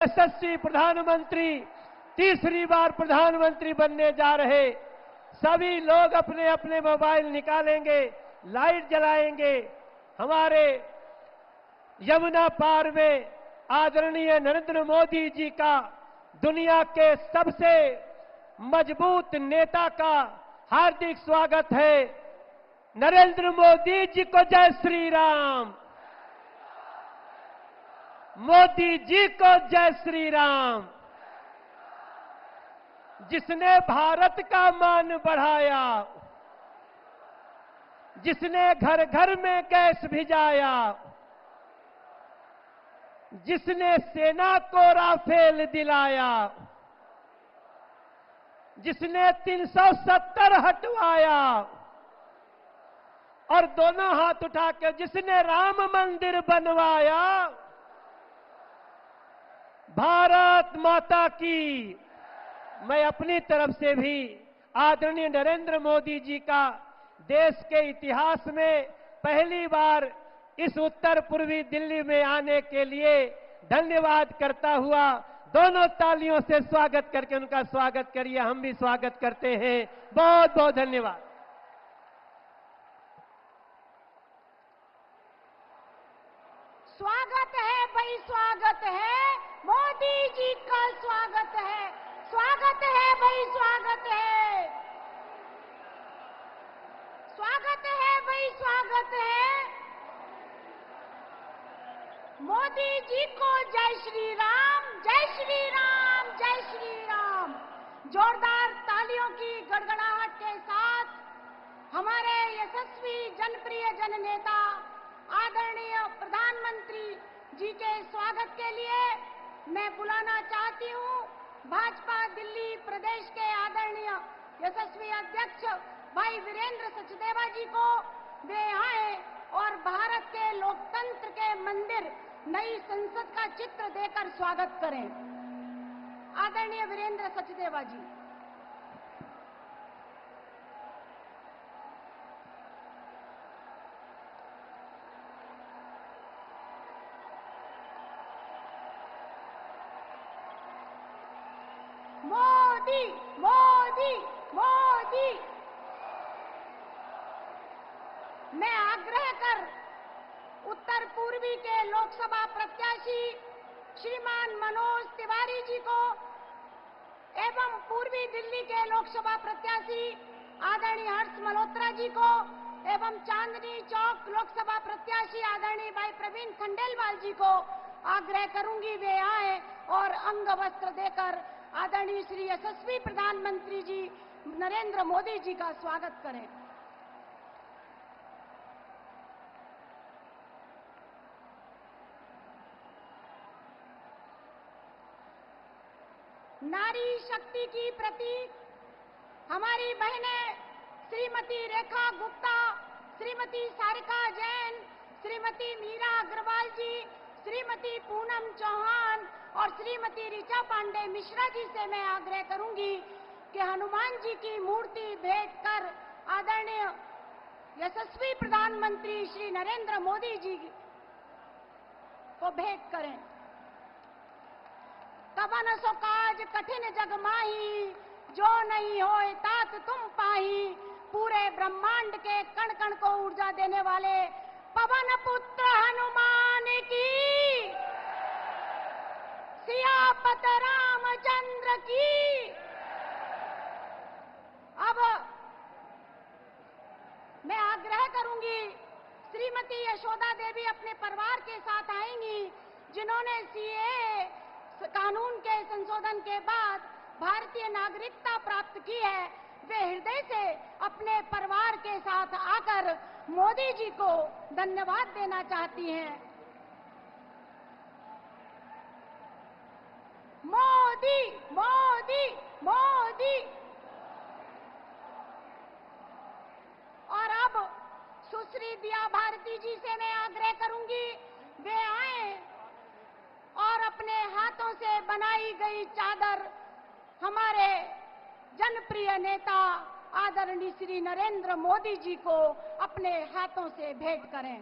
यशस्वी प्रधानमंत्री, तीसरी बार प्रधानमंत्री बनने जा रहे सभी लोग अपने अपने मोबाइल निकालेंगे, लाइट जलाएंगे। हमारे यमुना पार में आदरणीय नरेंद्र मोदी जी का, दुनिया के सबसे मजबूत नेता का हार्दिक स्वागत है। नरेंद्र मोदी जी को जय श्री राम। मोदी जी को जय श्री राम। जिसने भारत का मान बढ़ाया, जिसने घर घर में गैस भिजाया, जिसने सेना को राफेल दिलाया, जिसने 370 हटवाया और दोनों हाथ उठाकर जिसने राम मंदिर बनवाया, भारत माता की। मैं अपनी तरफ से भी आदरणीय नरेंद्र मोदी जी का देश के इतिहास में पहली बार इस उत्तर पूर्वी दिल्ली में आने के लिए धन्यवाद करता हुआ, दोनों तालियों से स्वागत करके उनका स्वागत करिए। हम भी स्वागत करते हैं। बहुत बहुत धन्यवाद। स्वागत है भाई, स्वागत है। मोदी जी का स्वागत है, स्वागत है भाई, स्वागत है। स्वागत है भाई, स्वागत है। मोदी जी को जय श्री राम, जय श्री राम, जय श्री राम। जोरदार तालियों की गड़गड़ाहट के साथ हमारे यशस्वी जनप्रिय जननेता आदरणीय प्रधानमंत्री जी के स्वागत के लिए मैं बुलाना चाहती हूँ भाजपा दिल्ली प्रदेश के आदरणीय यशस्वी अध्यक्ष भाई वीरेंद्र सचदेवा जी को। वे आए और भारत के लोकतंत्र के मंदिर नई संसद का चित्र देकर स्वागत करें। आदरणीय वीरेंद्र सचदेवा जी। मोदी मोदी मोदी। मैं आग्रह कर उत्तर पूर्वी के लोकसभा प्रत्याशी श्रीमान मनोज तिवारी जी को एवं पूर्वी दिल्ली के लोकसभा प्रत्याशी आदरणीय हर्ष मल्होत्रा जी को एवं चांदनी चौक लोकसभा प्रत्याशी आदरणीय भाई प्रवीण खंडेलवाल जी को आग्रह करूंगी वे आए और अंग वस्त्र देकर आदरणीय श्री यशस्वी प्रधानमंत्री जी नरेंद्र मोदी जी का स्वागत करें। नारी शक्ति की प्रतीक हमारी बहनें श्रीमती रेखा गुप्ता, श्रीमती सारिका जैन, श्रीमती मीरा अग्रवाल जी, श्रीमती पूनम चौहान और श्रीमती ऋचा पांडे मिश्रा जी से मैं आग्रह करूंगी कि हनुमान जी की मूर्ति भेंट कर आदरणीय यशस्वी प्रधानमंत्री श्री नरेंद्र मोदी जी को भेंट करें। कवन सो काज कठिन जग माही, जो नहीं होए तात तुम पाही। पूरे ब्रह्मांड के कण कण को ऊर्जा देने वाले पवन पुत्र हनुमान की, सियापत रामचंद्र की। अब मैं आग्रह करूंगी, श्रीमती यशोदा देवी अपने परिवार के साथ आएंगी जिन्होंने सीएए कानून के संशोधन के बाद भारतीय नागरिकता प्राप्त की है। वे हृदय से अपने परिवार के साथ आकर मोदी जी को धन्यवाद देना चाहती हैं। मोदी मोदी मोदी। और अब सुश्री दिया भारती जी से मैं आग्रह करूंगी वे आए और अपने हाथों से बनाई गई चादर हमारे जनप्रिय नेता आदरणीय श्री नरेंद्र मोदी जी को अपने हाथों से भेंट करें।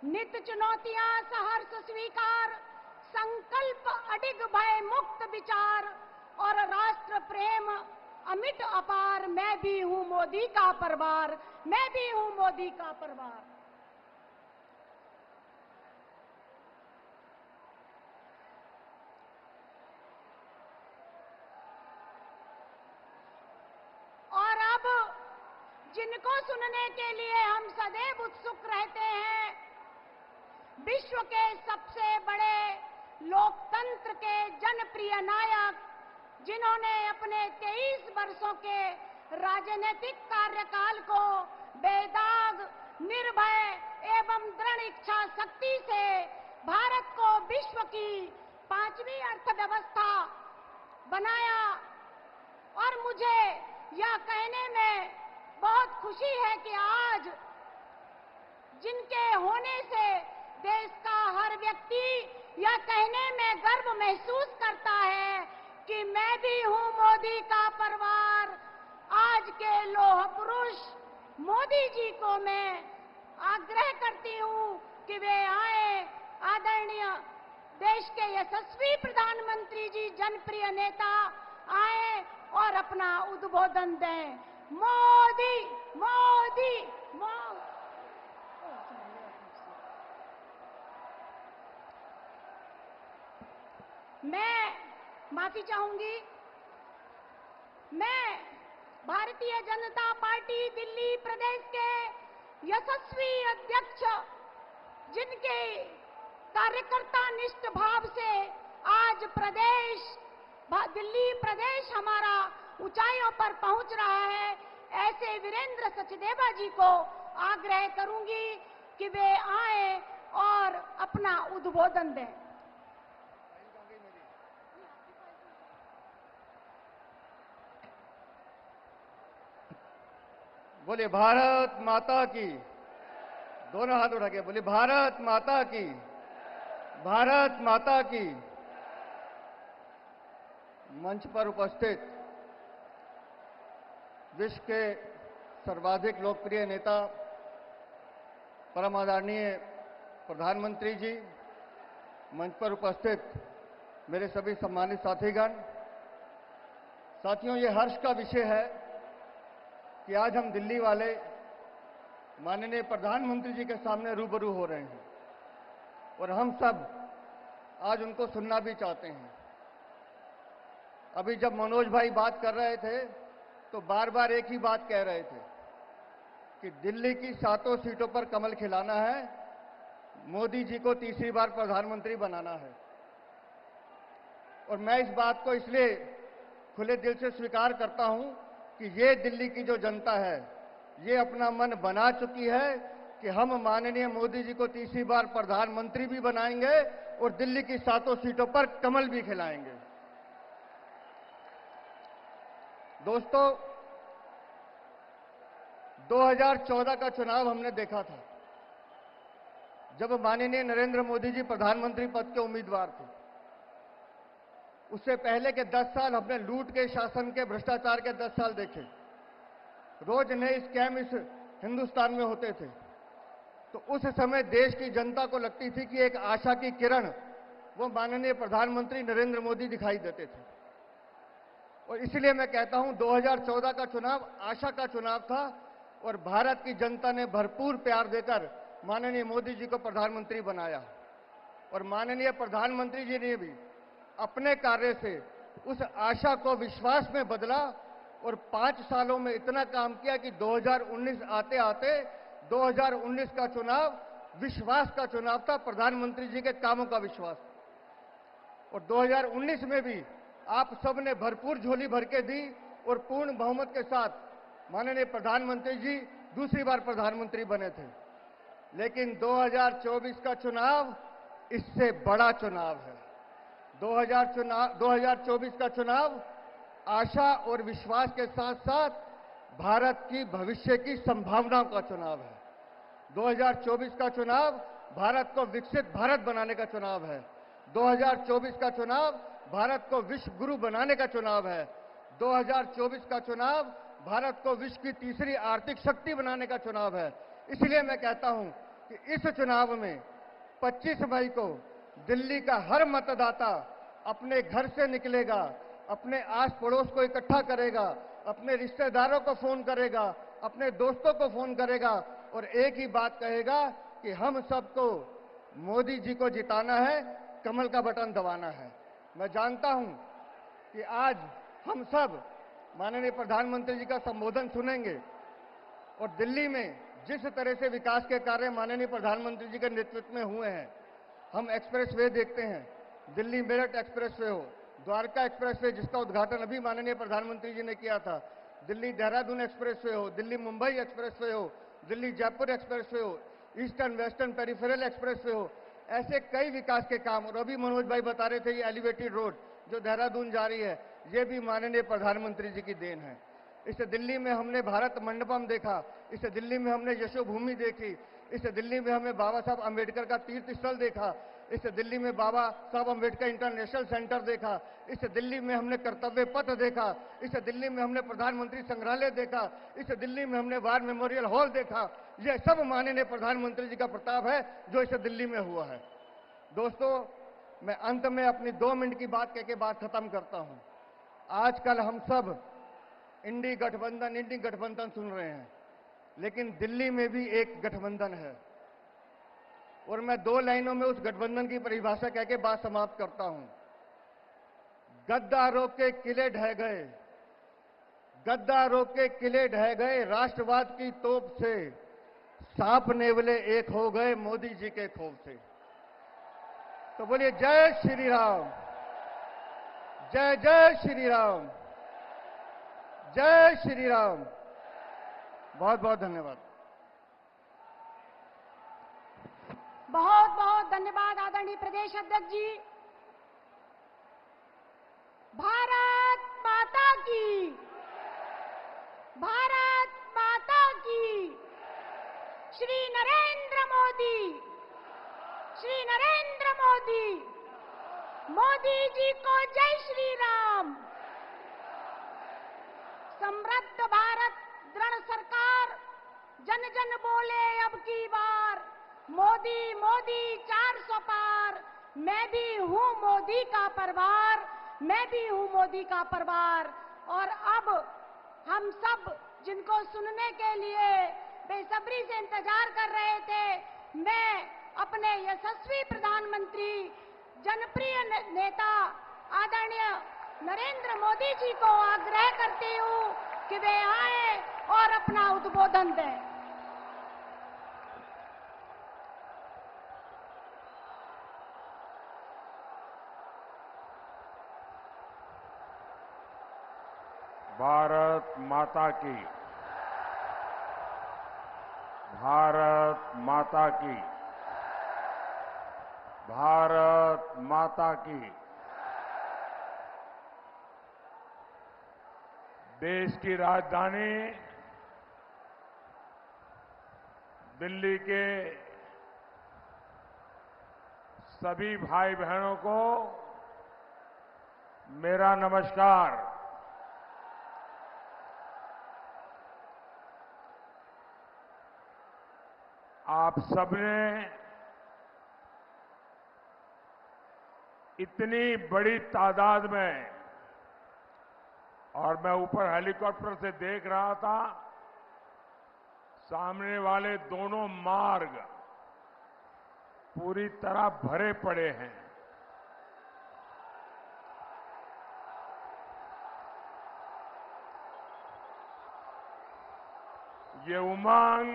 नित चुनौतियां सहर्ष स्वीकार, संकल्प अडिग भय मुक्त विचार और राष्ट्र प्रेम अमिट अपार। मैं भी हूं मोदी का परिवार, मैं भी हूं मोदी का परिवार। और अब जिनको सुनने के लिए हम सदैव उत्सुक रहते हैं, विश्व के सबसे बड़े लोकतंत्र के जनप्रिय नायक, जिन्होंने अपने 23 वर्षों के राजनीतिक कार्यकाल को बेदाग, निर्भय एवं दृढ़ इच्छा शक्ति से भारत को विश्व की 5वीं अर्थव्यवस्था बनाया। और मुझे यह कहने में बहुत खुशी है कि आज जिनके होने से देश का हर व्यक्ति यह कहने में गर्व महसूस करता है कि मैं भी हूं मोदी का परिवार। आज के लौह पुरुष मोदी जी को मैं आग्रह करती हूं कि वे आए, आदरणीय देश के यशस्वी प्रधानमंत्री जी, जनप्रिय नेता आए और अपना उद्बोधन दें। मोदी मोदी मोदी। मैं माफी चाहूंगी। मैं भारतीय जनता पार्टी दिल्ली प्रदेश के यशस्वी अध्यक्ष, जिनके कार्यकर्ता निष्ठ भाव से आज दिल्ली प्रदेश हमारा ऊंचाइयों पर पहुंच रहा है, ऐसे वीरेंद्र सचदेवा जी को आग्रह करूंगी कि वे आए और अपना उद्बोधन दें। बोले भारत माता की। दोनों हाथ उठा के बोले भारत माता की, भारत माता की। मंच पर उपस्थित विश्व के सर्वाधिक लोकप्रिय नेता, परम आदरणीय प्रधानमंत्री जी, मंच पर उपस्थित मेरे सभी सम्मानित साथीगण, साथियों, ये हर्ष का विषय है कि आज हम दिल्ली वाले माननीय प्रधानमंत्री जी के सामने रूबरू हो रहे हैं और हम सब आज उनको सुनना भी चाहते हैं। अभी जब मनोज भाई बात कर रहे थे तो बार बार एक ही बात कह रहे थे कि दिल्ली की 7 सीटों पर कमल खिलाना है, मोदी जी को तीसरी बार प्रधानमंत्री बनाना है। और मैं इस बात को इसलिए खुले दिल से स्वीकार करता हूं कि ये दिल्ली की जो जनता है, ये अपना मन बना चुकी है कि हम माननीय मोदी जी को तीसरी बार प्रधानमंत्री भी बनाएंगे और दिल्ली की 7 सीटों पर कमल भी खिलाएंगे। दोस्तों, 2014 का चुनाव हमने देखा था, जब माननीय नरेंद्र मोदी जी प्रधानमंत्री पद के उम्मीदवार थे। उससे पहले के 10 साल हमने लूट के शासन के, भ्रष्टाचार के 10 साल देखे। रोज नए स्कैम इस हिंदुस्तान में होते थे। तो उस समय देश की जनता को लगती थी कि एक आशा की किरण वो माननीय प्रधानमंत्री नरेंद्र मोदी दिखाई देते थे। और इसलिए मैं कहता हूं 2014 का चुनाव आशा का चुनाव था और भारत की जनता ने भरपूर प्यार देकर माननीय मोदी जी को प्रधानमंत्री बनाया। और माननीय प्रधानमंत्री जी ने भी अपने कार्य से उस आशा को विश्वास में बदला और 5 सालों में इतना काम किया कि 2019 आते आते 2019 का चुनाव विश्वास का चुनाव था, प्रधानमंत्री जी के कामों का विश्वास। और 2019 में भी आप सब ने भरपूर झोली भर के दी और पूर्ण बहुमत के साथ माननीय प्रधानमंत्री जी दूसरी बार प्रधानमंत्री बने थे। लेकिन 2024 का चुनाव इससे बड़ा चुनाव है। 2024 का चुनाव आशा और विश्वास के साथ साथ भारत की भविष्य की संभावनाओं का चुनाव है। 2024 का चुनाव भारत को विकसित भारत बनाने का चुनाव है। 2024 का चुनाव भारत को विश्व गुरु बनाने का चुनाव है। 2024 का चुनाव भारत को विश्व की तीसरी आर्थिक शक्ति बनाने का चुनाव है। इसलिए मैं कहता हूं कि इस चुनाव में 25 मई को दिल्ली का हर मतदाता अपने घर से निकलेगा, अपने आस पड़ोस को इकट्ठा करेगा, अपने रिश्तेदारों को फोन करेगा, अपने दोस्तों को फोन करेगा और एक ही बात कहेगा कि हम सबको मोदी जी को जिताना है, कमल का बटन दबाना है। मैं जानता हूं कि आज हम सब माननीय प्रधानमंत्री जी का संबोधन सुनेंगे और दिल्ली में जिस तरह से विकास के कार्य माननीय प्रधानमंत्री जी के नेतृत्व में हुए हैं, हम एक्सप्रेसवे देखते हैं, दिल्ली मेरठ एक्सप्रेसवे हो, द्वारका एक्सप्रेसवे जिसका उद्घाटन अभी माननीय प्रधानमंत्री जी ने किया था, दिल्ली देहरादून एक्सप्रेसवे हो, दिल्ली मुंबई एक्सप्रेसवे हो, दिल्ली जयपुर एक्सप्रेसवे हो, ईस्टर्न वेस्टर्न पेरिफेरल एक्सप्रेसवे हो, ऐसे कई विकास के काम। और अभी मनोज भाई बता रहे थे ये एलिवेटेड रोड जो देहरादून जा रही है, ये भी माननीय प्रधानमंत्री जी की देन है। इस दिल्ली में हमने भारत मंडपम देखा, इस दिल्ली में हमने यशो भूमि देखी, इस दिल्ली में हमने बाबा साहब अंबेडकर का तीर्थ स्थल देखा, इस दिल्ली में बाबा साहब अंबेडकर इंटरनेशनल सेंटर देखा, इस दिल्ली में हमने कर्तव्य पथ देखा, इस दिल्ली में हमने प्रधानमंत्री संग्रहालय देखा, इस दिल्ली में हमने वार मेमोरियल हॉल देखा। यह सब माननीय प्रधानमंत्री जी का प्रताप है जो इस दिल्ली में हुआ है। दोस्तों, मैं अंत में अपनी 2 मिनट की बात कहकर बात खत्म करता हूं। आजकल हम सब इंडी गठबंधन सुन रहे हैं, लेकिन दिल्ली में भी एक गठबंधन है और मैं 2 लाइनों में उस गठबंधन की परिभाषा कहकर बात समाप्त करता हूं। गद्दारों के किले ढह गए, गद्दारों के किले ढह गए, राष्ट्रवाद की तोप से सांप नेवले एक हो गए मोदी जी के खौफ से। तो बोलिए जय श्री राम, जय जय श्री राम, जय श्री राम। बहुत बहुत धन्यवाद। बहुत बहुत धन्यवाद आदरणीय प्रदेश अध्यक्ष जी। भारत माता की, भारत माता की। श्री नरेंद्र मोदी, श्री नरेंद्र मोदी, मोदी जी को जय श्री राम। समृद्ध भारत, दृढ़ सरकार, जन जन बोले अब की बार, मोदी मोदी 400 पार। मैं भी हूँ मोदी का परिवार, मैं भी हूँ मोदी का परिवार। और अब हम सब जिनको सुनने के लिए बेसब्री से इंतजार कर रहे थे, मैं अपने यशस्वी प्रधानमंत्री, जनप्रिय नेता आदरणीय नरेंद्र मोदी जी को आग्रह करती हूँ कि वे आए और अपना उद्बोधन दें। भारत माता की, भारत माता की, भारत माता की। देश की राजधानी दिल्ली के सभी भाई बहनों को मेरा नमस्कार। आप सबने इतनी बड़ी तादाद में, और मैं ऊपर हेलीकॉप्टर से देख रहा था, सामने वाले दोनों मार्ग पूरी तरह भरे पड़े हैं। ये उमंग,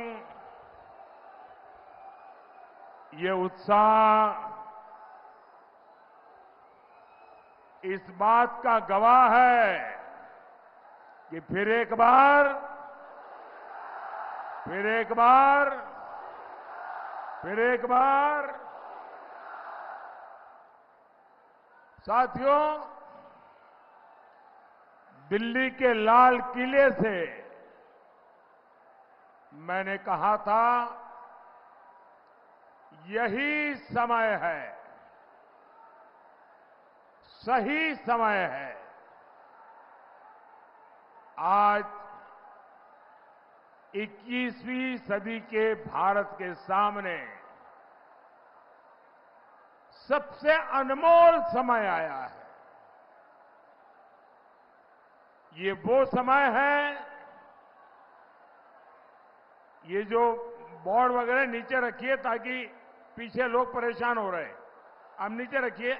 ये उत्साह इस बात का गवाह है कि फिर एक बार साथियों, दिल्ली के लाल किले से मैंने कहा था यही समय है, सही समय है। आज 21वीं सदी के भारत के सामने सबसे अनमोल समय आया है। ये वो समय है, ये जो बोर्ड वगैरह नीचे रखिए ताकि पीछे लोग परेशान हो रहे हैं। आप नीचे रखिए,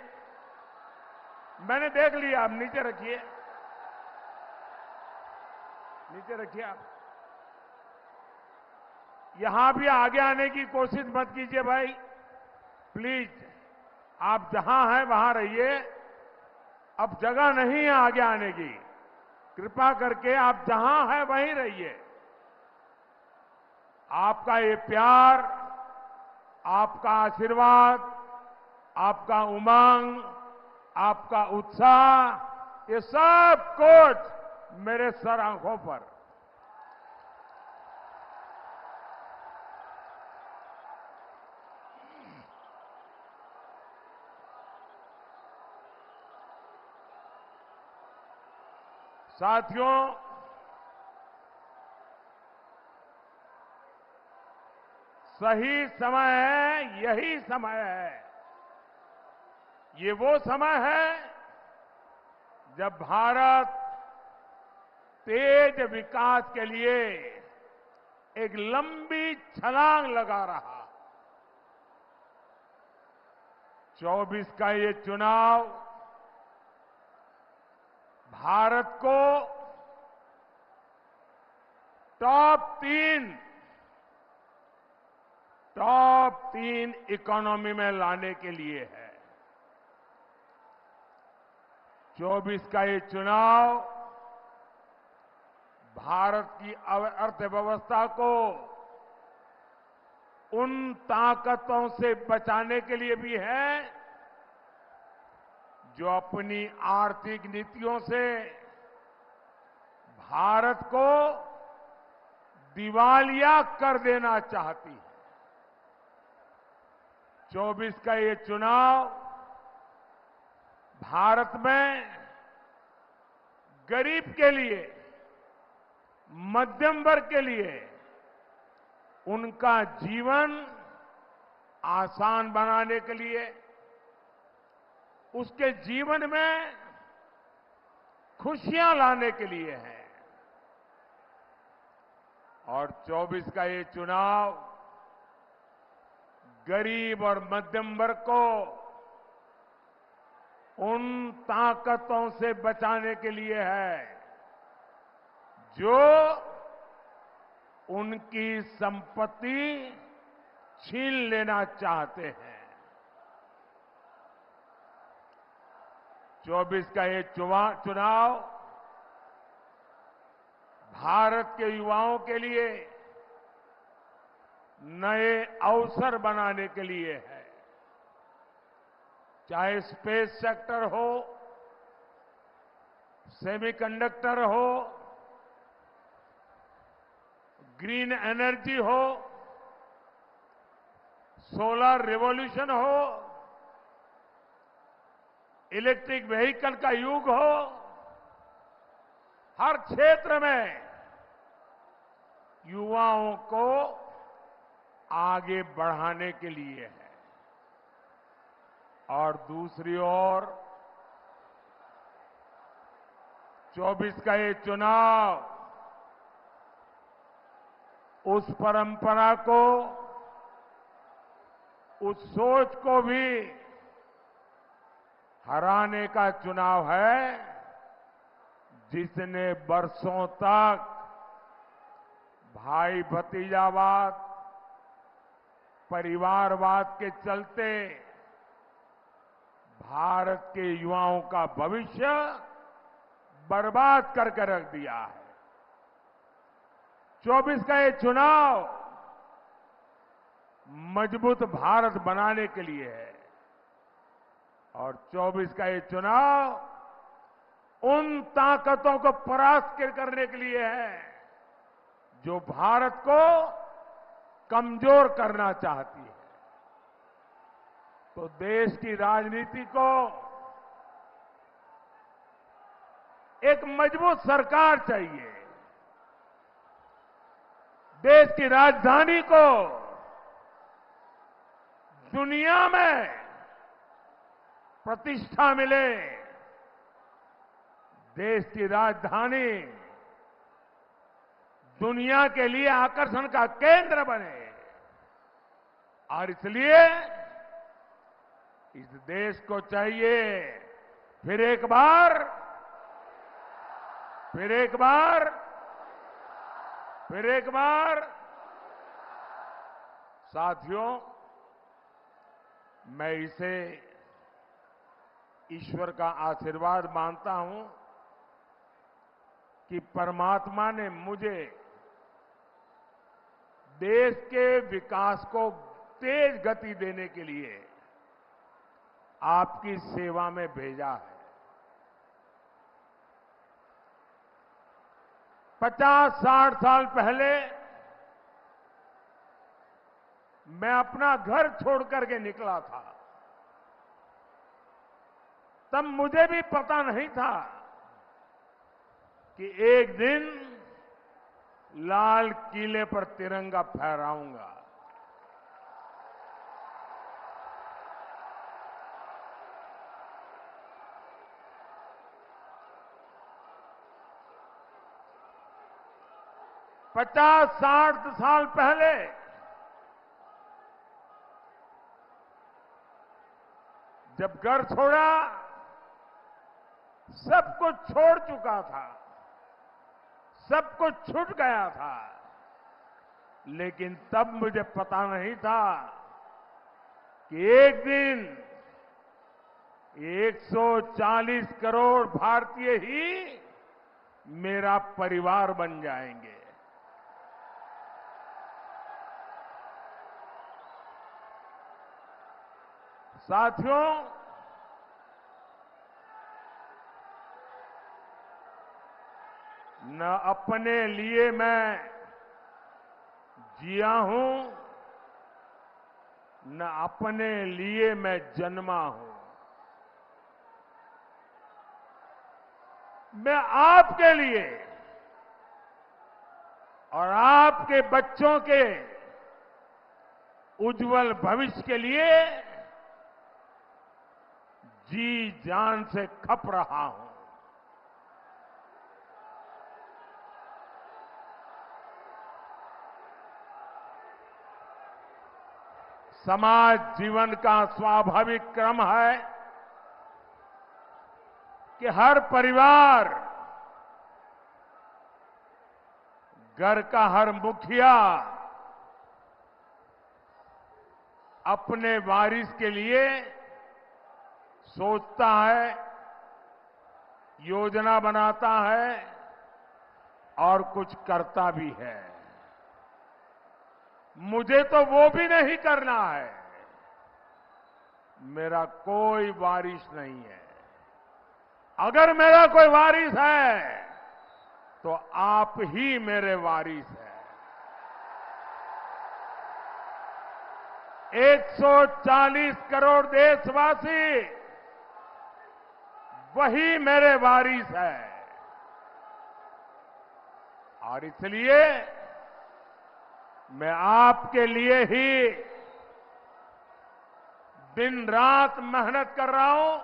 मैंने देख लिया, आप नीचे रखिए, नीचे रखिए। आप यहां भी आगे आने की कोशिश मत कीजिए भाई, प्लीज। आप जहां हैं वहां रहिए, अब जगह नहीं है आगे आने की। कृपा करके आप जहां हैं वहीं रहिए। आपका ये प्यार, आपका आशीर्वाद, आपका उमंग, आपका उत्साह, ये सब कुछ मेरे सर आंखों पर। साथियों, सही समय है, यही समय है। ये वो समय है जब भारत तेज विकास के लिए एक लंबी छलांग लगा रहा। 24 का ये चुनाव भारत को टॉप तीन इकोनॉमी में लाने के लिए है। 24 का ये चुनाव भारत की अर्थव्यवस्था को उन ताकतों से बचाने के लिए भी है जो अपनी आर्थिक नीतियों से भारत को दिवालिया कर देना चाहती है। 24 का ये चुनाव भारत में गरीब के लिए, मध्यम वर्ग के लिए उनका जीवन आसान बनाने के लिए, उसके जीवन में खुशियां लाने के लिए है। और 24 का ये चुनाव गरीब और मध्यम वर्ग को उन ताकतों से बचाने के लिए है जो उनकी संपत्ति छीन लेना चाहते हैं। 24 का ये चुनाव भारत के युवाओं के लिए नए अवसर बनाने के लिए है। चाहे स्पेस सेक्टर हो, सेमीकंडक्टर हो, ग्रीन एनर्जी हो, सोलर रिवॉल्यूशन हो, इलेक्ट्रिक व्हीकल का युग हो, हर क्षेत्र में युवाओं को आगे बढ़ाने के लिए है। और दूसरी ओर 24 का ये चुनाव उस परंपरा को, उस सोच को भी हराने का चुनाव है जिसने बरसों तक भाई भतीजावाद, परिवारवाद के चलते भारत के युवाओं का भविष्य बर्बाद करके रख दिया है। 24 का ये चुनाव मजबूत भारत बनाने के लिए है और 24 का ये चुनाव उन ताकतों को परास्त करने के लिए है जो भारत को कमजोर करना चाहती है। तो देश की राजनीति को एक मजबूत सरकार चाहिए, देश की राजधानी को दुनिया में प्रतिष्ठा मिले, देश की राजधानी दुनिया के लिए आकर्षण का केंद्र बने। और इसलिए इस देश को चाहिए फिर एक बार साथियों, मैं इसे ईश्वर का आशीर्वाद मानता हूं कि परमात्मा ने मुझे देश के विकास को तेज गति देने के लिए आपकी सेवा में भेजा है। 50-60 साल पहले मैं अपना घर छोड़ करके निकला था। तब मुझे भी पता नहीं था कि एक दिन लाल किले पर तिरंगा फहराऊंगा। पचास 60 साल पहले जब घर छोड़ा, सब कुछ छोड़ चुका था, सब कुछ छूट गया था। लेकिन तब मुझे पता नहीं था कि एक दिन 140 करोड़ भारतीय ही मेरा परिवार बन जाएंगे। साथियों, न अपने लिए मैं जिया हूं, न अपने लिए मैं जन्मा हूं। मैं आपके लिए और आपके बच्चों के उज्जवल भविष्य के लिए जी जान से खप रहा हूं। समाज जीवन का स्वाभाविक क्रम है कि हर परिवार, घर का हर मुखिया अपने वारिस के लिए सोचता है, योजना बनाता है और कुछ करता भी है। मुझे तो वो भी नहीं करना है। मेरा कोई वारिस नहीं है। अगर मेरा कोई वारिस है तो आप ही मेरे वारिस हैं। 140 करोड़ देशवासी वही मेरे वारिस है। और इसलिए मैं आपके लिए ही दिन रात मेहनत कर रहा हूं।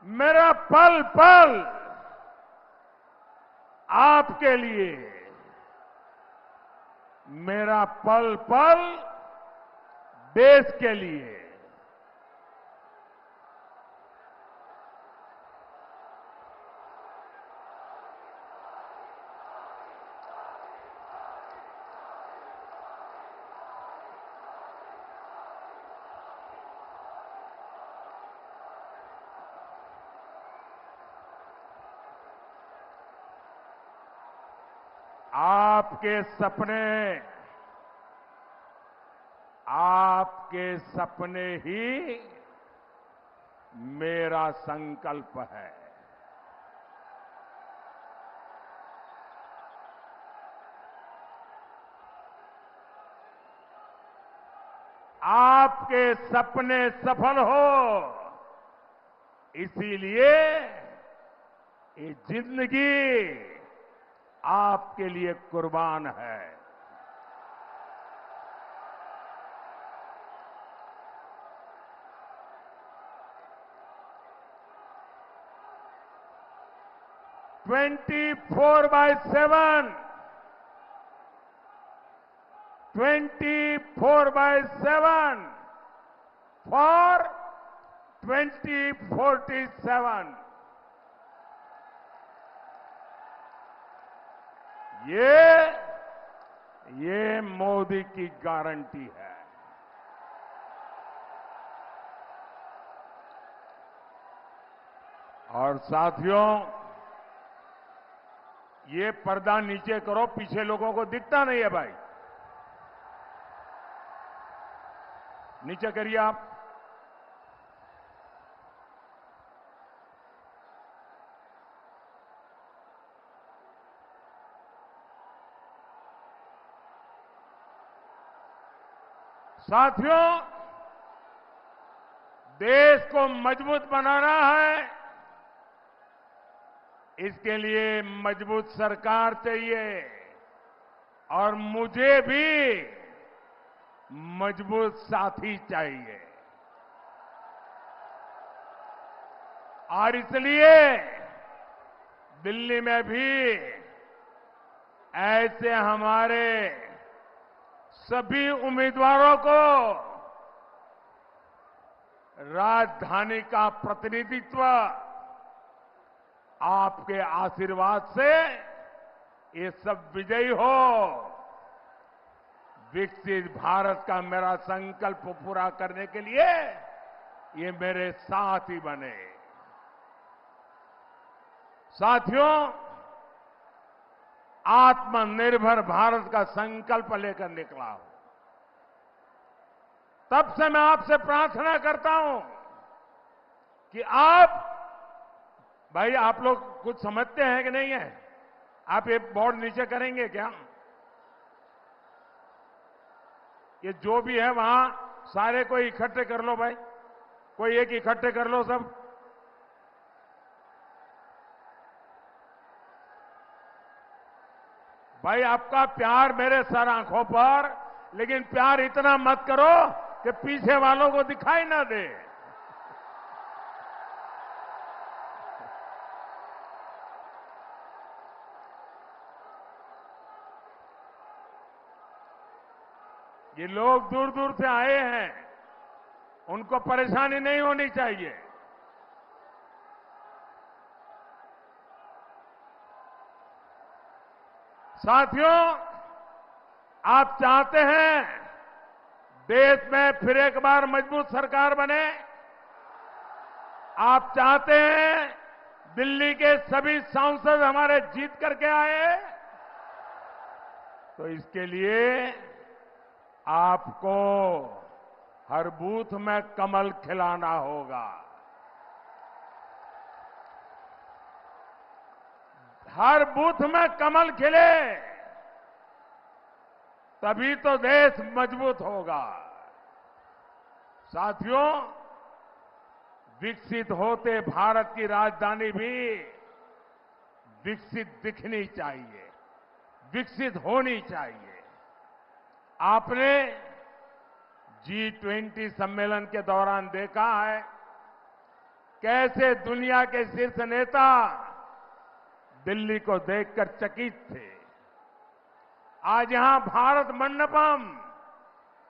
मेरा पल पल आपके लिए, मेरा पल पल देश के लिए। आपके सपने ही मेरा संकल्प है। आपके सपने सफल हो, इसीलिए ये जिंदगी आपके लिए कुर्बान है। ट्वेंटी 4/7 24/7 फॉर 2047 ये मोदी की गारंटी है। और साथियों, ये पर्दा नीचे करो, पीछे लोगों को दिखता नहीं है भाई, नीचे करिए आप। साथियों, देश को मजबूत बनाना है, इसके लिए मजबूत सरकार चाहिए और मुझे भी मजबूत साथी चाहिए। और इसलिए दिल्ली में भी ऐसे हमारे सभी उम्मीदवारों को राजधानी का प्रतिनिधित्व आपके आशीर्वाद से ये सब विजयी हो, विकसित भारत का मेरा संकल्प पूरा करने के लिए ये मेरे साथी बने। साथियों, आत्मनिर्भर भारत का संकल्प लेकर निकला हूं। तब से मैं आपसे प्रार्थना करता हूं कि भाई आप लोग कुछ समझते हैं कि नहीं है? आप ये बोर्ड नीचे करेंगे क्या? ये जो भी है वहां सारे कोई इकट्ठे कर लो भाई, कोई एक इकट्ठे कर लो सब। भाई आपका प्यार मेरे सर आंखों पर, लेकिन प्यार इतना मत करो कि पीछे वालों को दिखाई ना दे। ये लोग दूर दूर से आए हैं, उनको परेशानी नहीं होनी चाहिए। साथियों, आप चाहते हैं देश में फिर एक बार मजबूत सरकार बने? आप चाहते हैं दिल्ली के सभी सांसद हमारे जीत करके आए? तो इसके लिए आपको हर बूथ में कमल खिलाना होगा। हर बूथ में कमल खिले, तभी तो देश मजबूत होगा। साथियों, विकसित होते भारत की राजधानी भी विकसित दिखनी चाहिए, विकसित होनी चाहिए। आपने G20 सम्मेलन के दौरान देखा है कैसे दुनिया के शीर्ष नेता दिल्ली को देखकर चकित थे। आज यहां भारत मंडपम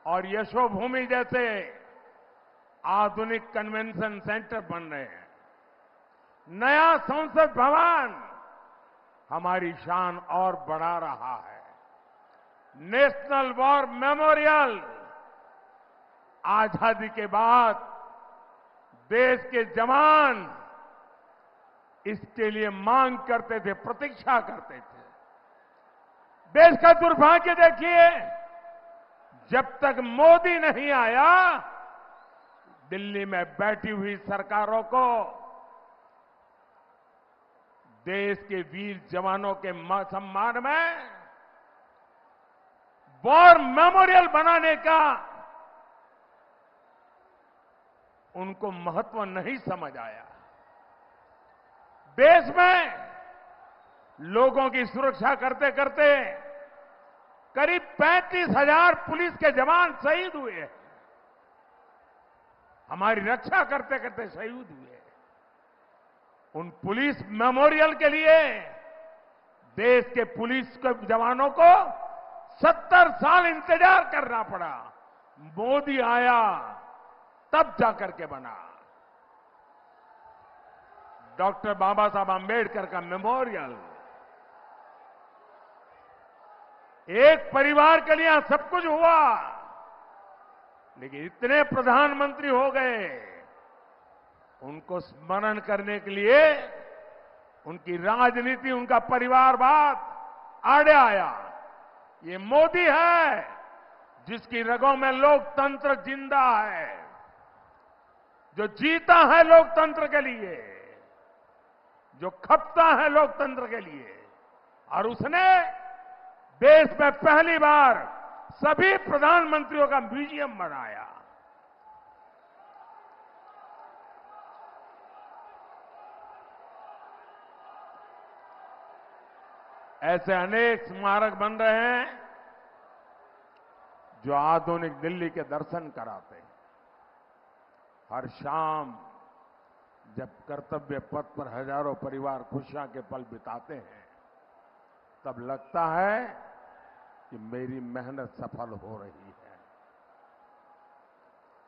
और यशोभूमि जैसे आधुनिक कन्वेंशन सेंटर बन रहे हैं। नया संसद भवन हमारी शान और बढ़ा रहा है। नेशनल वॉर मेमोरियल, आजादी के बाद देश के जवान इसके लिए मांग करते थे, प्रतीक्षा करते थे। देश का दुर्भाग्य देखिए, जब तक मोदी नहीं आया, दिल्ली में बैठी हुई सरकारों को देश के वीर जवानों के सम्मान में वॉर मेमोरियल बनाने का उनको महत्व नहीं समझ आया। देश में लोगों की सुरक्षा करते करते करीब 35,000 पुलिस के जवान शहीद हुए। हमारी रक्षा करते करते शहीद हुए। उन पुलिस मेमोरियल के लिए देश के पुलिस के जवानों को 70 साल इंतजार करना पड़ा। मोदी आया तब जाकर के बना डॉक्टर बाबा साहब आंबेडकर का मेमोरियल। एक परिवार के लिए सब कुछ हुआ, लेकिन इतने प्रधानमंत्री हो गए, उनको स्मरण करने के लिए उनकी राजनीति, उनका परिवारवाद आड़े आया। ये मोदी है जिसकी रगों में लोकतंत्र जिंदा है, जो जीता है लोकतंत्र के लिए, जो खपता है लोकतंत्र के लिए। और उसने देश में पहली बार सभी प्रधानमंत्रियों का म्यूजियम बनाया। ऐसे अनेक स्मारक बन रहे हैं जो आधुनिक दिल्ली के दर्शन कराते हैं। हर शाम जब कर्तव्य पथ पर हजारों परिवार खुशियां के पल बिताते हैं, तब लगता है कि मेरी मेहनत सफल हो रही है।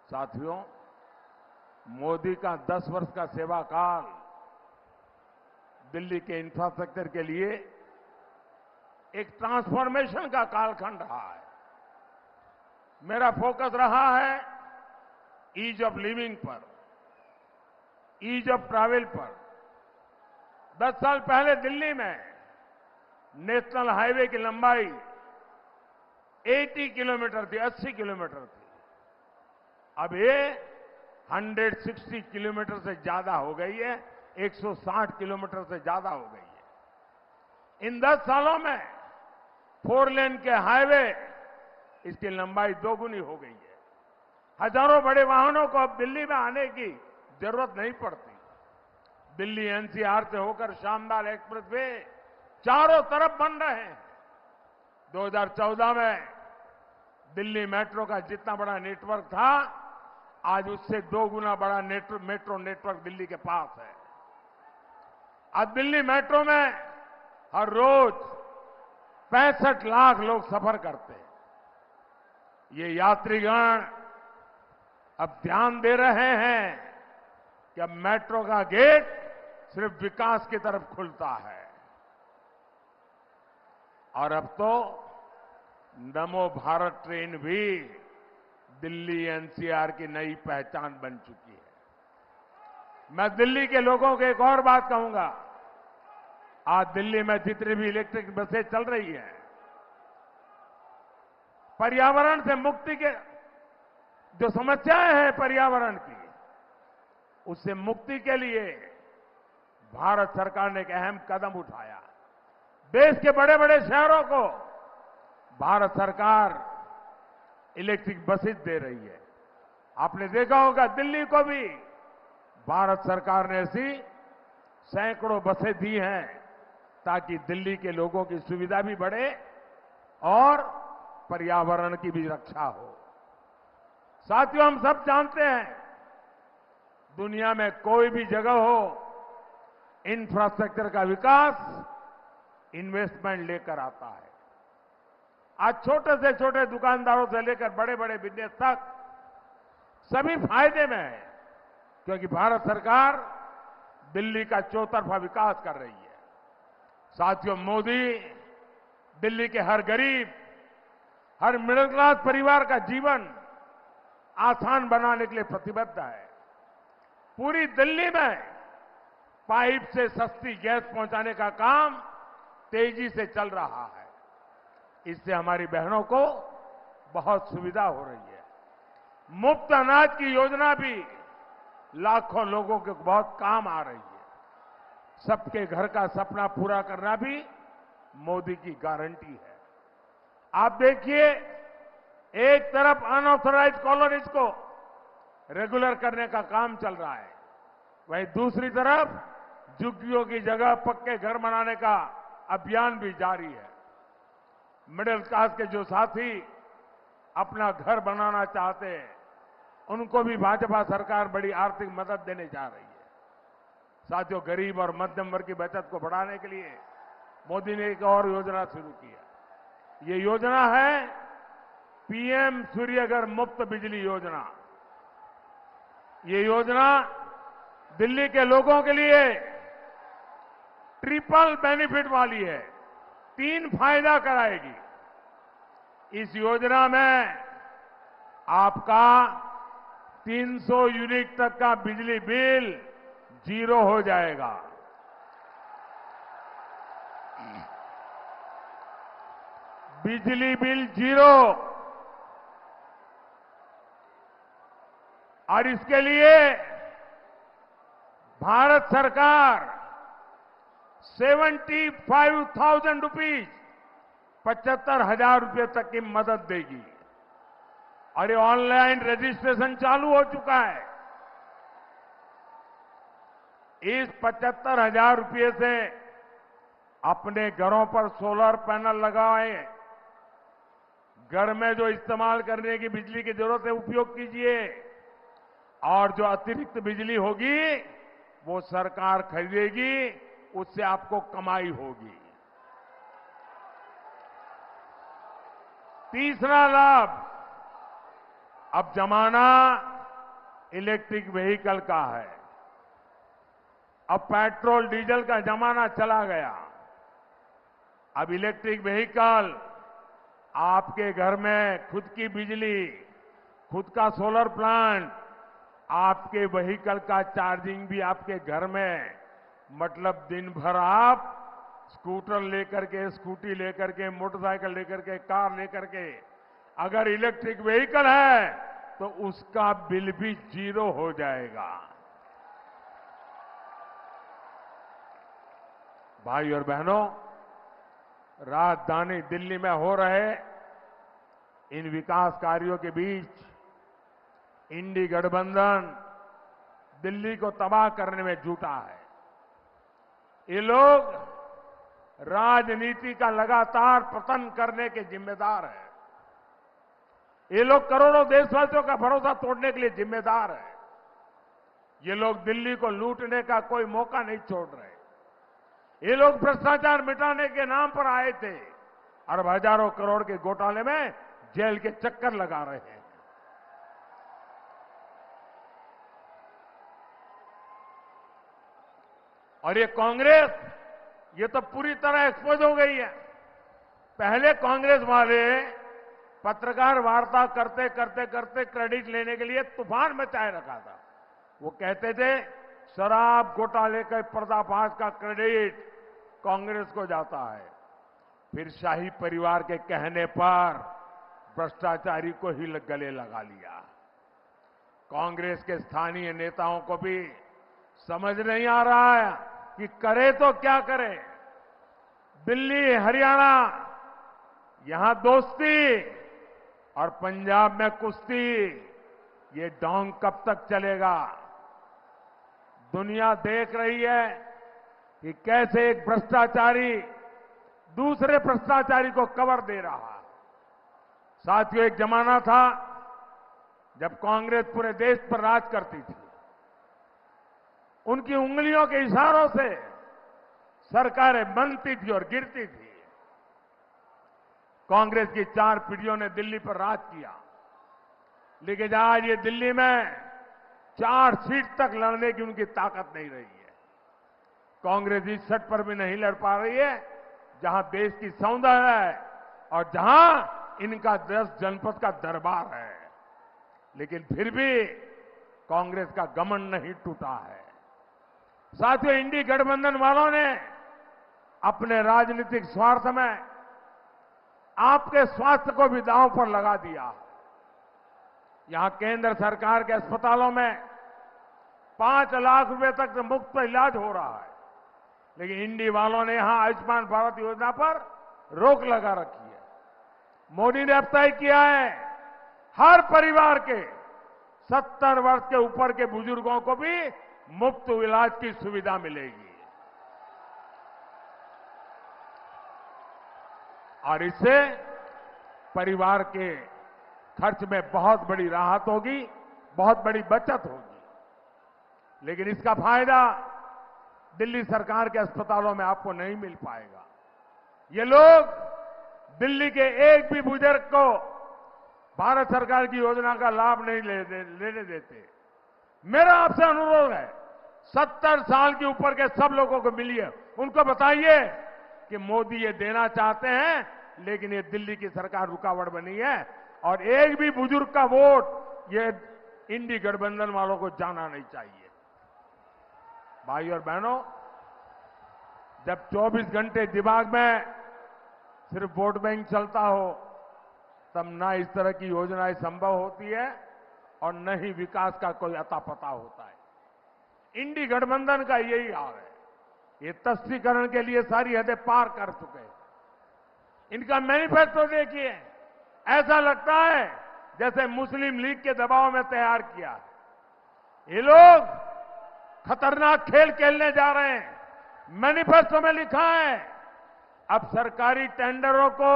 साथियों, मोदी का 10 वर्ष का सेवा काल दिल्ली के इंफ्रास्ट्रक्चर के लिए एक ट्रांसफॉर्मेशन का कालखंड रहा है। मेरा फोकस रहा है ईज ऑफ लिविंग पर, ईज ऑफ ट्रैवल पर। 10 साल पहले दिल्ली में नेशनल हाईवे की लंबाई 80 किलोमीटर थी, 80 किलोमीटर थी। अब ये 160 किलोमीटर से ज्यादा हो गई है, 160 किलोमीटर से ज्यादा हो गई है। इन 10 सालों में 4 लेन के हाईवे, इसकी लंबाई 2 गुनी हो गई है। हजारों बड़े वाहनों को अब दिल्ली में आने की जरूरत नहीं पड़ती। दिल्ली एनसीआर से होकर शानदार एक्सप्रेसवे चारों तरफ बन रहे हैं। 2014 में दिल्ली मेट्रो का जितना बड़ा नेटवर्क था, आज उससे 2 गुना बड़ा मेट्रो नेटवर्क दिल्ली के पास है। आज दिल्ली मेट्रो में हर रोज 65 लाख लोग सफर करते हैं। ये यात्रीगण अब ध्यान दे रहे हैं कि अब मेट्रो का गेट सिर्फ विकास की तरफ खुलता है। और अब तो नमो भारत ट्रेन भी दिल्ली एनसीआर की नई पहचान बन चुकी है। मैं दिल्ली के लोगों को एक और बात कहूंगा। आज दिल्ली में जितनी भी इलेक्ट्रिक बसें चल रही हैं, पर्यावरण से मुक्ति के जो समस्याएं हैं पर्यावरण की, उससे मुक्ति के लिए भारत सरकार ने एक अहम कदम उठाया। देश के बड़े बड़े शहरों को भारत सरकार इलेक्ट्रिक बसेस दे रही है। आपने देखा होगा दिल्ली को भी भारत सरकार ने ऐसी सैकड़ों बसें दी हैं, ताकि दिल्ली के लोगों की सुविधा भी बढ़े और पर्यावरण की भी रक्षा हो। साथियों, हम सब जानते हैं, दुनिया में कोई भी जगह हो, इंफ्रास्ट्रक्चर का विकास इन्वेस्टमेंट लेकर आता है। आज छोटे से छोटे दुकानदारों से लेकर बड़े बड़े बिजनेस तक सभी फायदे में है, क्योंकि भारत सरकार दिल्ली का चौतरफा विकास कर रही है। साथियों, मोदी दिल्ली के हर गरीब, हर मिडिल क्लास परिवार का जीवन आसान बनाने के लिए प्रतिबद्ध है। पूरी दिल्ली में पाइप से सस्ती गैस पहुंचाने का काम तेजी से चल रहा है। इससे हमारी बहनों को बहुत सुविधा हो रही है। मुफ्त अनाज की योजना भी लाखों लोगों के बहुत काम आ रही है। सबके घर का सपना पूरा करना भी मोदी की गारंटी है। आप देखिए, एक तरफ अनऑथराइज्ड कॉलोनीज को रेगुलर करने का काम चल रहा है, वहीं दूसरी तरफ झुग्गियों की जगह पक्के घर बनाने का अभियान भी जारी है। मिडिल क्लास के जो साथी अपना घर बनाना चाहते हैं, उनको भी भाजपा सरकार बड़ी आर्थिक मदद देने जा रही है। साथियों, गरीब और मध्यम वर्ग की बचत को बढ़ाने के लिए मोदी ने एक और योजना शुरू की है। ये योजना है पीएम सूर्यघर मुफ्त बिजली योजना। ये योजना दिल्ली के लोगों के लिए ट्रिपल बेनिफिट वाली है, 3 फायदा कराएगी। इस योजना में आपका 300 यूनिट तक का बिजली बिल 0 हो जाएगा। बिजली बिल 0। और इसके लिए भारत सरकार 75,000 रुपीज, 75,000 रुपये तक की मदद देगी। और ये ऑनलाइन रजिस्ट्रेशन चालू हो चुका है। इस 75,000 रुपये से अपने घरों पर सोलर पैनल लगाएं, घर में जो इस्तेमाल करने की बिजली की जरूरत है उपयोग कीजिए, और जो अतिरिक्त बिजली होगी वो सरकार खरीदेगी, उससे आपको कमाई होगी। तीसरा लाभ, अब जमाना इलेक्ट्रिक व्हीकल का है। अब पेट्रोल डीजल का जमाना चला गया। अब इलेक्ट्रिक व्हीकल आपके घर में खुद की बिजली, खुद का सोलर प्लांट, आपके व्हीकल का चार्जिंग भी आपके घर में। मतलब दिन भर आप स्कूटर लेकर के, स्कूटी लेकर के, मोटरसाइकिल लेकर के, कार लेकर के, अगर इलेक्ट्रिक व्हीकल है तो उसका बिल भी 0 हो जाएगा। भाई और बहनों, राजधानी दिल्ली में हो रहे इन विकास कार्यों के बीच इंडी गठबंधन दिल्ली को तबाह करने में जुटा है। ये लोग राजनीति का लगातार पतन करने के जिम्मेदार हैं। ये लोग करोड़ों देशवासियों का भरोसा तोड़ने के लिए जिम्मेदार है। ये लोग दिल्ली को लूटने का कोई मौका नहीं छोड़ रहे। ये लोग भ्रष्टाचार मिटाने के नाम पर आए थे और हजारों करोड़ के घोटाले में जेल के चक्कर लगा रहे हैं। और ये कांग्रेस, ये तो पूरी तरह एक्सपोज हो गई है। पहले कांग्रेस वाले पत्रकार वार्ता करते करते करते क्रेडिट लेने के लिए तूफान मचाए रखा था। वो कहते थे शराब घोटाले के पर्दाफाश का क्रेडिट कांग्रेस को जाता है। फिर शाही परिवार के कहने पर भ्रष्टाचारी को ही गले लगा लिया। कांग्रेस के स्थानीय नेताओं को भी समझ नहीं आ रहा है कि करे तो क्या करे। दिल्ली, हरियाणा, यहां दोस्ती और पंजाब में कुश्ती, ये ढोंग कब तक चलेगा? दुनिया देख रही है कि कैसे एक भ्रष्टाचारी दूसरे भ्रष्टाचारी को कवर दे रहा। साथियों, एक जमाना था जब कांग्रेस पूरे देश पर राज करती थी। उनकी उंगलियों के इशारों से सरकारें बनती थी और गिरती थी। कांग्रेस की 4 पीढ़ियों ने दिल्ली पर राज किया, लेकिन आज ये दिल्ली में 4 सीट तक लड़ने की उनकी ताकत नहीं रही है। कांग्रेस इस सीट पर भी नहीं लड़ पा रही है जहां देश की सौंदर्य है और जहां इनका 10 जनपद का दरबार है। लेकिन फिर भी कांग्रेस का घमंड नहीं टूटा है। साथियों, इंडी गठबंधन वालों ने अपने राजनीतिक स्वार्थ में आपके स्वास्थ्य को भी दांव पर लगा दिया। यहां केंद्र सरकार के अस्पतालों में 5 लाख रुपए तक मुफ्त इलाज हो रहा है, लेकिन इंडी वालों ने यहां आयुष्मान भारत योजना पर रोक लगा रखी है। मोदी ने अब तय किया है हर परिवार के 70 वर्ष के ऊपर के बुजुर्गों को भी मुफ्त इलाज की सुविधा मिलेगी। और इससे परिवार के खर्च में बहुत बड़ी राहत होगी, बहुत बड़ी बचत होगी। लेकिन इसका फायदा दिल्ली सरकार के अस्पतालों में आपको नहीं मिल पाएगा। ये लोग दिल्ली के एक भी बुजुर्ग को भारत सरकार की योजना का लाभ नहीं लेने देते। मेरा आपसे अनुरोध है, 70 साल के ऊपर के सब लोगों को मिलिए, उनको बताइए कि मोदी ये देना चाहते हैं, लेकिन ये दिल्ली की सरकार रुकावट बनी है और एक भी बुजुर्ग का वोट ये इंडी गठबंधन वालों को जाना नहीं चाहिए। भाई और बहनों, जब 24 घंटे दिमाग में सिर्फ वोट बैंक चलता हो, तब ना इस तरह की योजनाएं संभव होती है और न ही विकास का कोई अता पता होता है। इंडी गठबंधन का यही हाल है। ये तस्वीकरण के लिए सारी हदें पार कर चुके हैं। इनका मैनिफेस्टो देखिए, ऐसा लगता है जैसे मुस्लिम लीग के दबाव में तैयार किया है। ये लोग खतरनाक खेल खेलने जा रहे हैं। मैनिफेस्टो में लिखा है, अब सरकारी टेंडरों को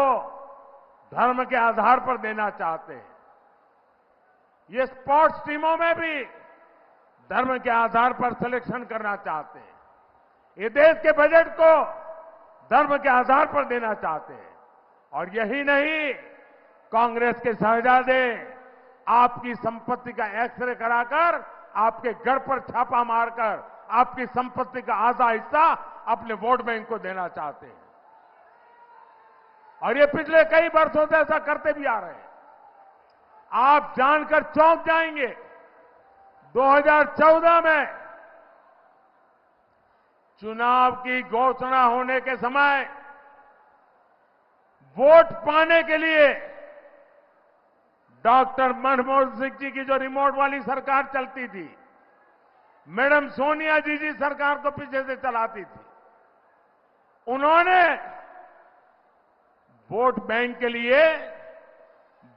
धर्म के आधार पर देना चाहते हैं। ये स्पोर्ट्स टीमों में भी धर्म के आधार पर सिलेक्शन करना चाहते हैं। ये देश के बजट को धर्म के आधार पर देना चाहते हैं। और यही नहीं, कांग्रेस के शहजादे आपकी संपत्ति का एक्सरे कराकर आपके घर पर छापा मारकर आपकी संपत्ति का आधा हिस्सा अपने वोट बैंक को देना चाहते हैं। और ये पिछले कई वर्षों से ऐसा करते भी आ रहे हैं। आप जानकर चौंक जाएंगे, 2014 में चुनाव की घोषणा होने के समय वोट पाने के लिए डॉक्टर मनमोहन सिंह जी की जो रिमोट वाली सरकार चलती थी, मैडम सोनिया जी सरकार को पीछे से चलाती थी, उन्होंने वोट बैंक के लिए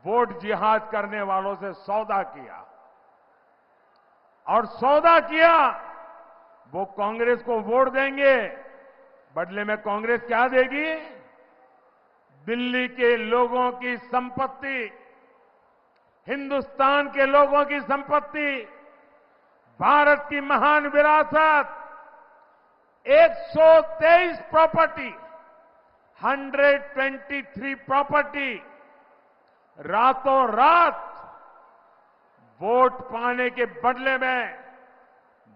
वोट जिहाद करने वालों से सौदा किया। और सौदा किया, वो कांग्रेस को वोट देंगे, बदले में कांग्रेस क्या देगी? दिल्ली के लोगों की संपत्ति, हिंदुस्तान के लोगों की संपत्ति, भारत की महान विरासत, 123 प्रॉपर्टी, 123 प्रॉपर्टी रातों रात वोट पाने के बदले में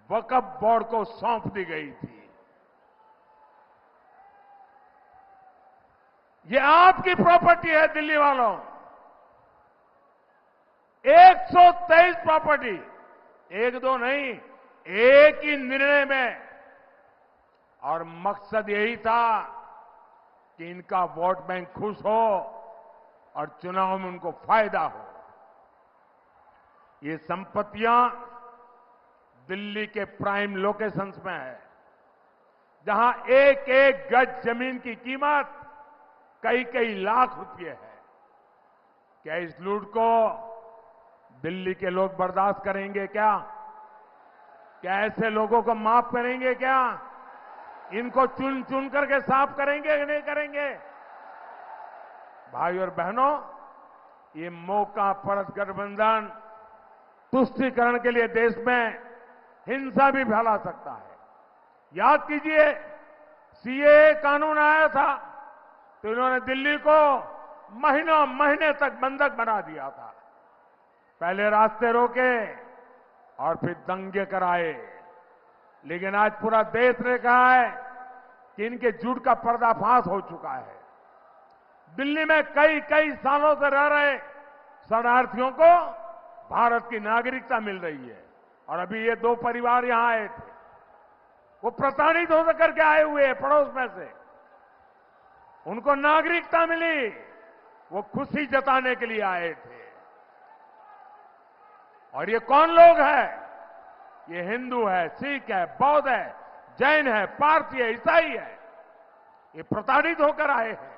वक्फ बोर्ड को सौंप दी गई थी। ये आपकी प्रॉपर्टी है दिल्ली वालों। 123 प्रॉपर्टी, एक दो नहीं, एक ही निर्णय में। और मकसद यही था कि इनका वोट बैंक खुश हो और चुनाव में उनको फायदा हो। ये संपत्तियां दिल्ली के प्राइम लोकेशंस में है, जहां एक एक गज जमीन की कीमत कई कई लाख रुपए है। क्या इस लूट को दिल्ली के लोग बर्दाश्त करेंगे? क्या ऐसे लोगों को माफ करेंगे? क्या इनको चुन चुन करके साफ करेंगे कि नहीं करेंगे? भाई और बहनों, ये मौका परस्त गठबंधन तुष्टीकरण के लिए देश में हिंसा भी फैला सकता है। याद कीजिए, सीएए कानून आया था तो इन्होंने दिल्ली को महीनों महीने तक बंधक बना दिया था। पहले रास्ते रोके और फिर दंगे कराए। लेकिन आज पूरा देश ने कहा है कि इनके झूठ का पर्दाफाश हो चुका है। दिल्ली में कई कई सालों से रह रहे शरणार्थियों को भारत की नागरिकता मिल रही है। और अभी ये 2 परिवार यहां आए थे, वो प्रताड़ित होकर करके आए हुए हैं पड़ोस में से, उनको नागरिकता मिली, वो खुशी जताने के लिए आए थे। और ये कौन लोग हैं? ये हिंदू है, सिख है, बौद्ध है, जैन है, पारसी है, ईसाई है। ये प्रताड़ित होकर आए हैं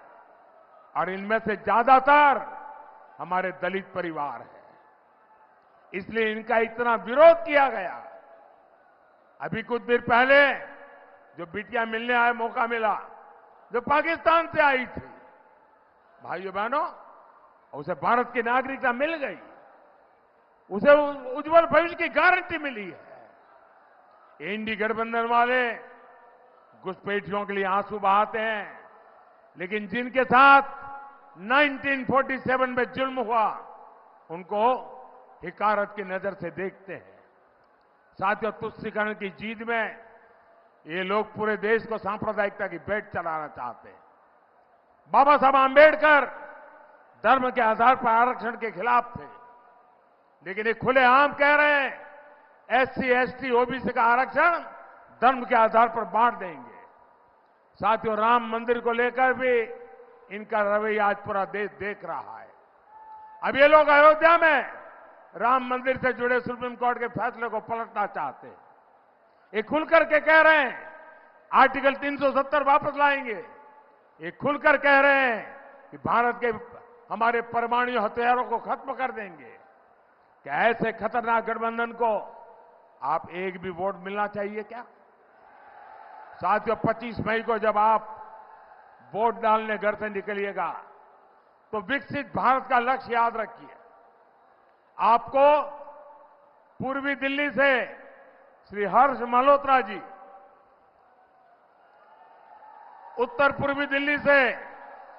और इनमें से ज्यादातर हमारे दलित परिवार हैं। इसलिए इनका इतना विरोध किया गया। अभी कुछ देर पहले जो बिटिया मिलने आए, मौका मिला, जो पाकिस्तान से आई थी, भाइयों बहनों, उसे भारत की नागरिकता मिल गई, उसे उज्जवल भविष्य की गारंटी मिली है। इंडी गठबंधन वाले घुसपैठियों के लिए आंसू बहाते हैं, लेकिन जिनके साथ 1947 में जुल्म हुआ उनको हिकारत की नजर से देखते हैं। साथियों, तुष्टीकरण की जीत में ये लोग पूरे देश को सांप्रदायिकता की भेंट चलाना चाहते हैं। बाबा साहब आंबेडकर धर्म के आधार पर आरक्षण के खिलाफ थे, लेकिन ये खुलेआम कह रहे हैं एससी, एसटी, ओबीसी का आरक्षण धर्म के आधार पर बांट देंगे। साथियों, राम मंदिर को लेकर भी इनका रवैया आज पूरा देश देख रहा है। अब ये लोग अयोध्या में राम मंदिर से जुड़े सुप्रीम कोर्ट के फैसले को पलटना चाहते हैं। ये खुलकर के कह रहे हैं आर्टिकल 370 वापस लाएंगे। ये खुलकर कह रहे हैं कि भारत के हमारे परमाणु हथियारों को खत्म कर देंगे। क्या ऐसे खतरनाक गठबंधन को आप एक भी वोट मिलना चाहिए क्या? साथियों, 25 मई को जब आप वोट डालने घर से निकलिएगा तो विकसित भारत का लक्ष्य याद रखिए। आपको पूर्वी दिल्ली से श्री हर्ष मल्होत्रा जी, उत्तर पूर्वी दिल्ली से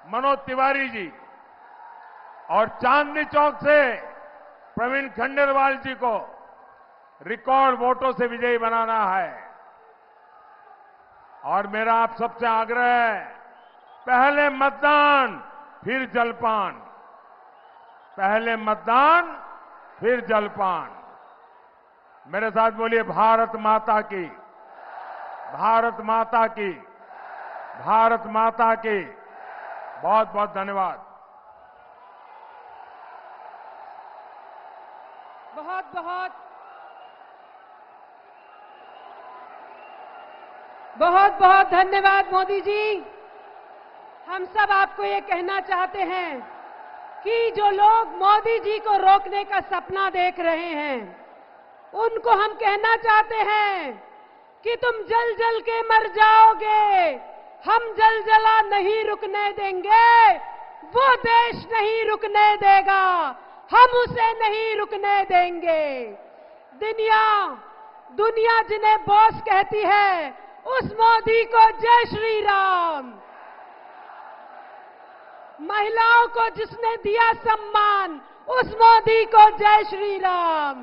मनोज तिवारी जी और चांदनी चौक से प्रवीण खंडेलवाल जी को रिकॉर्ड वोटों से विजयी बनाना है। और मेरा आप सबसे आग्रह है, पहले मतदान फिर जलपान, पहले मतदान फिर जलपान। मेरे साथ बोलिए भारत माता की, भारत माता की, भारत माता की। बहुत बहुत धन्यवाद। बहुत बहुत बहुत बहुत धन्यवाद मोदी जी। हम सब आपको ये कहना चाहते हैं कि जो लोग मोदी जी को रोकने का सपना देख रहे हैं, उनको हम कहना चाहते हैं कि तुम जल जल के मर जाओगे, हम जल जला नहीं रुकने देंगे। वो देश नहीं रुकने देगा, हम उसे नहीं रुकने देंगे। दुनिया जिन्हें बॉस कहती है, उस मोदी को जय श्री राम। महिलाओं को जिसने दिया सम्मान, उस मोदी को जय श्री राम।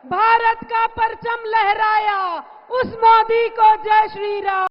भारत का परचम लहराया, उस मोदी को जय श्री राम।